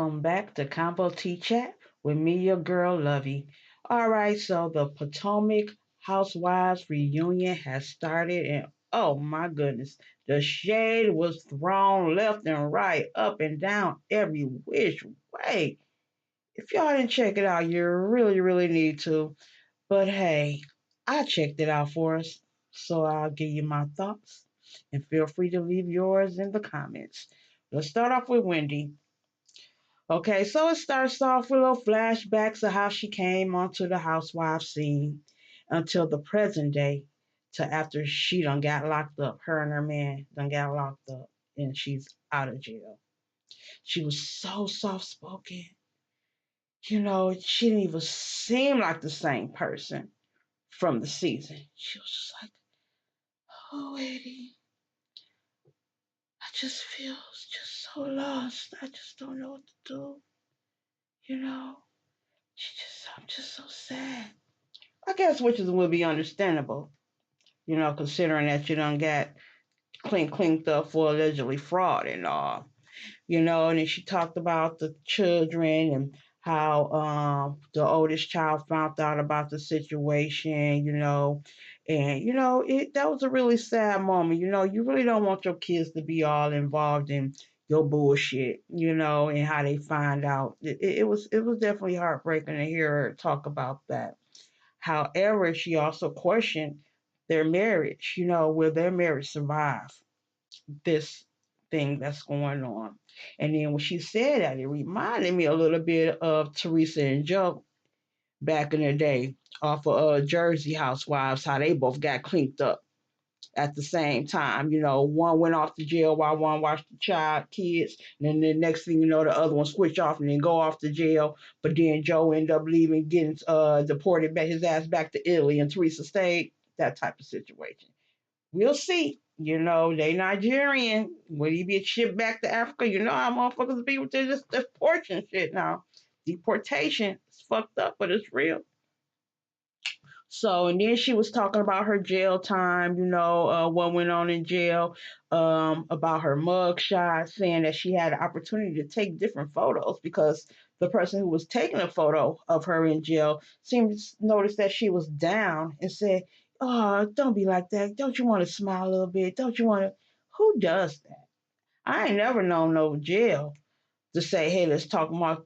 welcome back to Combo Tea Chat with me, your girl Lovey. All right, so the Potomac Housewives reunion has started, and oh my goodness, the shade was thrown left and right, up and down, every which way. If y'all didn't check it out, you really need to. But hey, I checked it out for us, so I'll give you my thoughts, and feel free to leave yours in the comments. Let's start off with Wendy. Okay, so it starts off with little flashbacks of how she came onto the housewife scene until the present day, to after she done got locked up. Her and her man done got locked up and she's out of jail. She was so soft spoken. She didn't even seem like the same person from the season. She was just like, oh, Eddie, I just feel just so lost. I just don't know what to do. You know, I'm just so sad. I guess which is would be understandable, considering that you done got clinked up for allegedly fraud and all. And then she talked about the children and how the oldest child found out about the situation, and it that was a really sad moment. You really don't want your kids to be all involved in your bullshit, and how they find out. It was definitely heartbreaking to hear her talk about that. However, she also questioned their marriage, will their marriage survive this thing that's going on? And then when she said that, it reminded me a little bit of Teresa and Joe back in the day off of Jersey Housewives, how they both got cleaned up at the same time. One went off to jail while one watched the child kids, and then the next thing you know, the other one switch off and then go off to jail. But then Joe ended up leaving, getting deported back his ass back to Italy, and Teresa stayed. That type of situation. We'll see. They Nigerian. Will he be shipped back to Africa? You know how motherfuckers be with this deportation shit now. Deportation is fucked up, but it's real. So, and then she was talking about her jail time, what went on in jail, about her mug shot, saying that she had an opportunity to take different photos because the person who was taking a photo of her in jail seemed to notice that she was down and said, oh, don't be like that. Don't you want to smile a little bit? Don't you want to? Who does that? I ain't never known no jail to say, hey, let's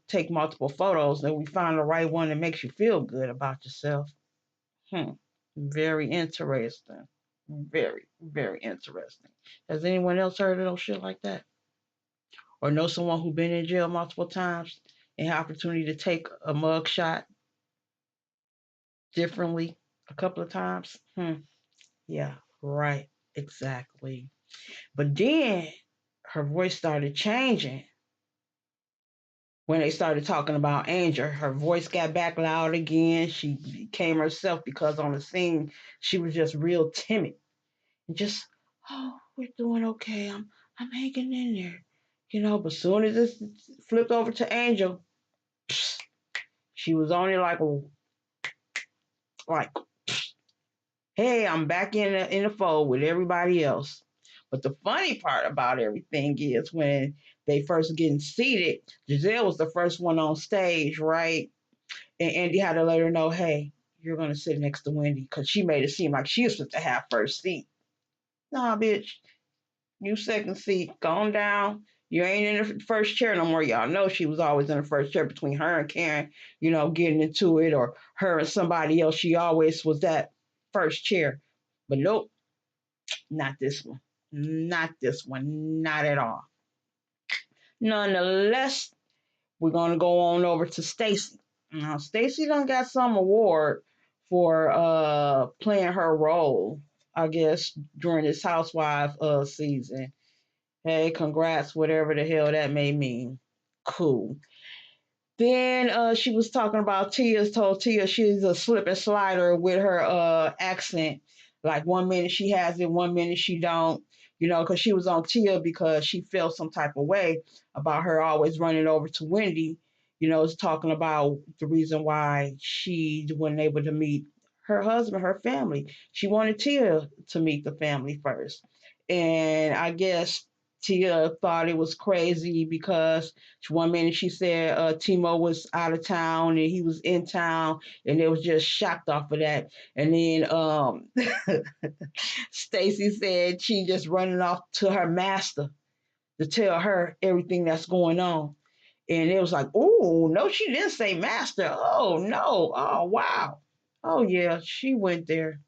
take multiple photos and we find the right one that makes you feel good about yourself. Hmm. Very interesting. Very interesting. Has anyone else heard of no shit like that? Or know someone who's been in jail multiple times and had opportunity to take a mug shot differently a couple of times? Yeah, right. Exactly. But then her voice started changing when they started talking about Angel. Her voice got back loud again. She became herself because on the scene she was just real timid and just, oh, we're doing okay. I'm hanging in there, But soon as this flipped over to Angel, she was only like, hey, I'm back in the fold with everybody else. But the funny part about everything is when they first getting seated, Giselle was the first one on stage, right? And Andy had to let her know, hey, you're gonna sit next to Wendy because she made it seem like she was supposed to have first seat. Nah, bitch, you second seat, gone down. You ain't in the first chair no more. Y'all know she was always in the first chair between her and Karen, getting into it, or her and somebody else. She always was that first chair. But nope, not this one. Not this one. Not at all. Nonetheless, we're gonna go on over to Stacy. Now, Stacy done got some award for playing her role, I guess, during this housewife season. Hey, congrats, whatever the hell that may mean. Cool. Then she was talking about told Tia she's a slip and slider with her accent. Like 1 minute she has it, 1 minute she don't. Because she was on Tia because she felt some type of way about her always running over to Wendy. It's talking about the reason why she wasn't able to meet her husband, her family. She wanted Tia to meet the family first. And I guess Tia thought it was crazy because one minute she said Timo was out of town and he was in town, and they was just shocked off of that. And then Stacy said she just running off to her master to tell her everything that's going on. And it was like, oh, no, she didn't say master. Oh, no. Oh, wow. Oh, yeah, she went there.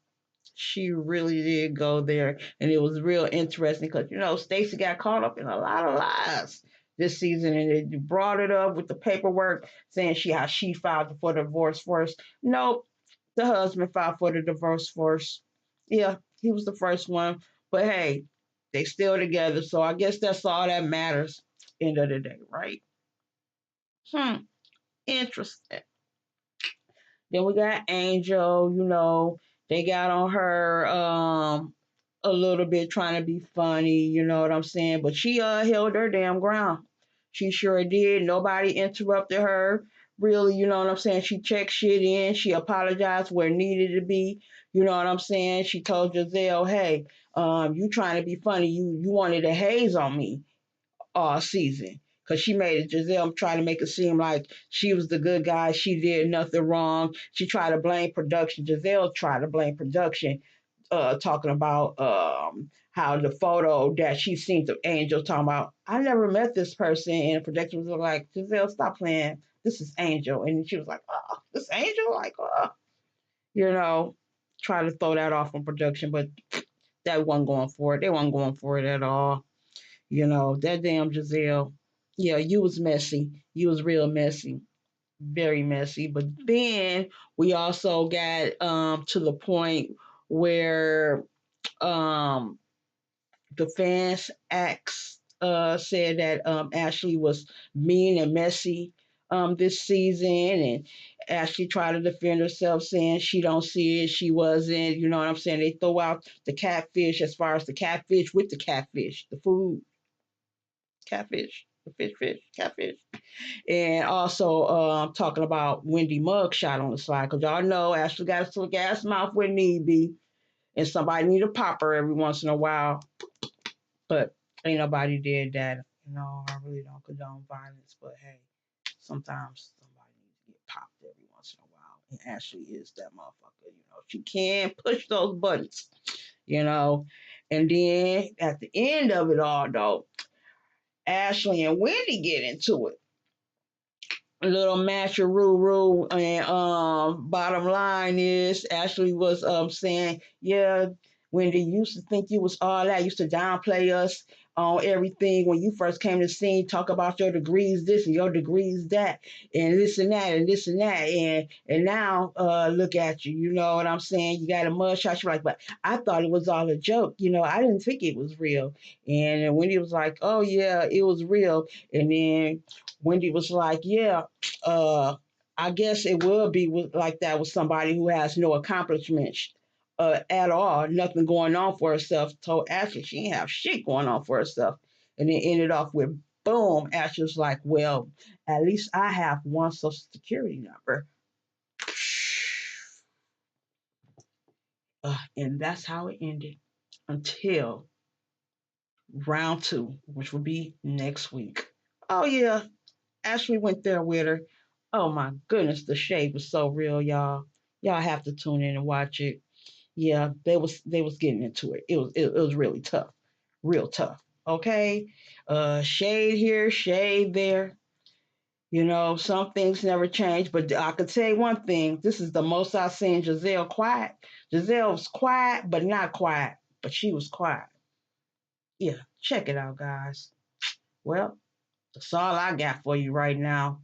She really did go there. And it was real interesting because, Stacy got caught up in a lot of lies this season. And they brought it up with the paperwork saying how she filed for the divorce first. Nope, the husband filed for the divorce first. Yeah, he was the first one. But hey, they still together. So I guess that's all that matters end of the day, right? Interesting. Then we got Angel, they got on her a little bit trying to be funny, you know what I'm saying? But she held her damn ground. She sure did. Nobody interrupted her. Really, you know what I'm saying? She checked shit in. She apologized where it needed to be. You know what I'm saying? She told Giselle, hey, you trying to be funny. You wanted a haze on me all season because she made it. Giselle trying to make it seem like she was the good guy. She did nothing wrong. She tried to blame production. Giselle tried to blame production, talking about how the photo that she seen the Angel talking about. I never met this person, and production was like, Giselle, stop playing. This is Angel, and she was like, oh, this Angel, like, you know, try to throw that off on production, but that wasn't going for it. They wasn't going for it at all. That damn Giselle. Yeah, you was messy. You was real messy. Very messy. But then we also got to the point where um the fans acts said that Ashley was mean and messy this season, and Ashley tried to defend herself saying she don't see it, she wasn't, you know what I'm saying? They throw out the catfish as far as the catfish with the catfish, the food catfish, the fish, catfish. And also talking about Wendy mug shot on the slide because y'all know Ashley got a slick ass mouth when need be, and somebody need to pop her every once in a while. But ain't nobody did that. I really don't condone violence, but hey, sometimes somebody needs to get popped every once in a while. And Ashley is that motherfucker. She can push those buttons. You know, and then at the end of it all, though, Ashley and Wendy get into it. A little matcheroo, and bottom line is Ashley was saying, yeah, Wendy used to think you was all that, used to downplay us on everything when you first came to the scene, talk about your degrees this and your degrees that, and this and that and this and that, and now look at you, you know what I'm saying? You got a mugshot. You're like, but I thought it was all a joke, I didn't think it was real. And Wendy was like, oh yeah, it was real. And then Wendy was like, yeah, uh, I guess it will be like that with somebody who has no accomplishments at all, nothing going on for herself. Told Ashley she didn't have shit going on for herself. And then ended off with, boom, Ashley was like, well, at least I have one social security number. And that's how it ended until round two, which will be next week. Oh, yeah, Ashley went there with her. Oh my goodness, the shade was so real, y'all. Y'all have to tune in and watch it. Yeah, they was getting into it. It was really tough, real tough. Okay, shade here, shade there. Some things never change, but I could tell you one thing: this is the most I've seen Giselle quiet. Giselle was quiet, but not quiet, but she was quiet. Yeah, check it out, guys. Well, that's all I got for you right now.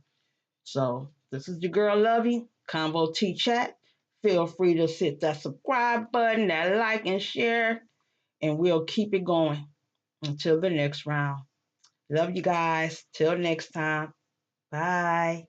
So this is your girl Lovey, Convo T Chat. Feel free to hit that subscribe button, that like and share, and we'll keep it going until the next round. Love you guys. Till next time. Bye.